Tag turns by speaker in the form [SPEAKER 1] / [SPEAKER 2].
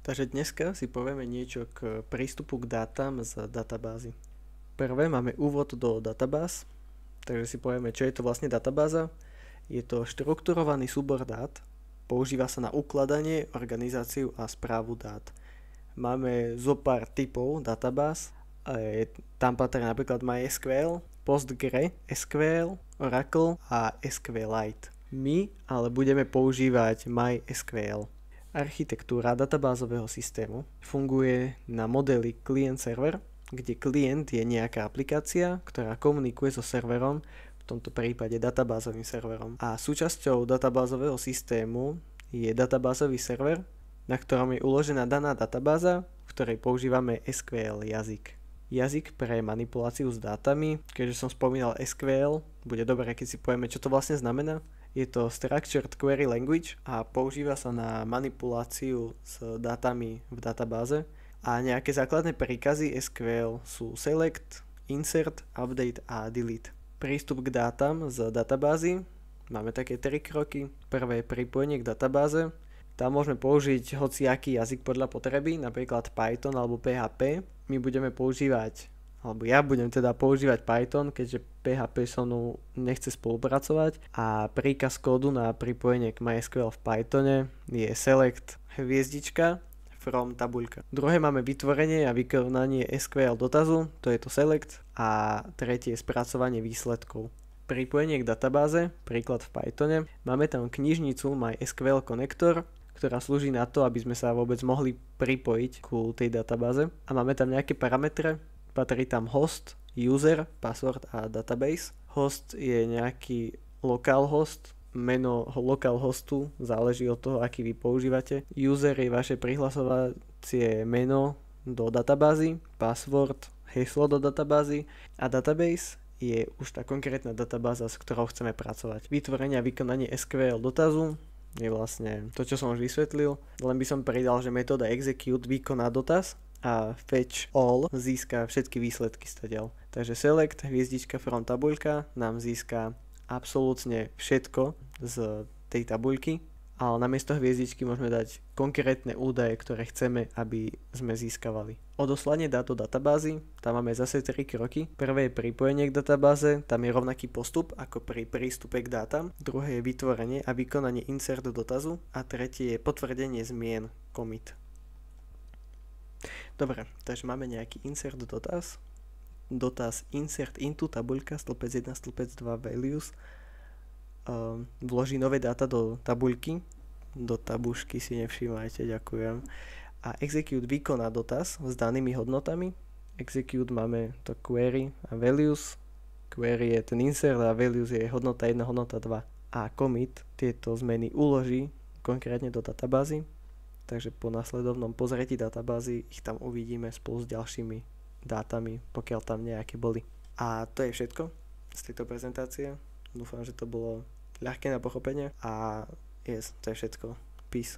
[SPEAKER 1] Takže dneska si povieme niečo k prístupu k dátam z databázy. Prvé máme úvod do databáz, takže si povieme, čo je to vlastne databáza. Je to štrukturovaný súbor dát, používa sa na ukladanie, organizáciu a správu dát. Máme zo pár typov databáz, tam patrí napríklad MySQL, PostgreSQL, Oracle a SQLite. My ale budeme používať MySQL. Architektúra databázového systému funguje na modeli klient-server, kde klient je nejaká aplikácia, ktorá komunikuje so serverom, v tomto prípade databázovým serverom. A súčasťou databázového systému je databázový server, na ktorom je uložená daná databáza, v ktorej používame SQL jazyk. Jazyk pre manipuláciu s dátami, keďže som spomínal SQL, bude dobré, keď si povieme, čo to vlastne znamená. Je to Structured Query Language a používa sa na manipuláciu s dátami v databáze. A nejaké základné príkazy SQL sú select, insert, update a delete. Prístup k dátam z databázy. Máme také 3 kroky. Prvé je pripojenie k databáze. Tam môžeme použiť hociaký jazyk podľa potreby, napríklad Python alebo PHP. My budeme používať, alebo ja budem teda používať Python, keďže PHP so mnou nechce spolupracovať. A príkaz kódu na pripojenie k MySQL v Pythone je select hviezdička from tabuľka. Druhé máme vytvorenie a vykonanie SQL dotazu, to je to select. A tretie je spracovanie výsledkov. Pripojenie k databáze, príklad v Pythone. Máme tam knižnicu MySQL Connector, ktorá slúži na to, aby sme sa vôbec mohli pripojiť ku tej databáze. A máme tam nejaké parametre, patrí tam host, user, password a database. Host je nejaký localhost, meno localhostu záleží od toho, aký vy používate. User je vaše prihlasovacie meno do databázy, password, heslo do databázy a database je už tá konkrétna databáza, s ktorou chceme pracovať. Vytvorenie a vykonanie SQL dotazu je vlastne to, čo som už vysvetlil. Len by som pridal, že metóda execute vykoná dotaz a fetch all získa všetky výsledky stadiaľ. Takže select hviezdička from tabuľka nám získa absolútne všetko z tej tabuľky, ale namiesto hviezdičky môžeme dať konkrétne údaje, ktoré chceme, aby sme získavali. Odoslanie dát do databázy, tam máme zase 3 kroky. Prvé je pripojenie k databáze, tam je rovnaký postup ako pri prístupe k dátam. Druhé je vytvorenie a vykonanie insert dotazu a tretie je potvrdenie zmien, commit. Dobre, takže máme nejaký insert dotaz. Dotaz insert into tabuľka, stĺpec 1, stĺpec 2 values. Vloží nové dáta do tabuľky. Do tabušky si nevšímajte, ďakujem. A execute vykoná dotaz s danými hodnotami. Execute máme to query a values. Query je ten insert a values je hodnota 1, hodnota 2. A commit tieto zmeny uloží konkrétne do databázy. Takže po následovnom pozretí databázy ich tam uvidíme spolu s ďalšími dátami, pokiaľ tam nejaké boli. A to je všetko z tejto prezentácie. Dúfam, že to bolo ľahké na pochopenie a to je všetko. Peace.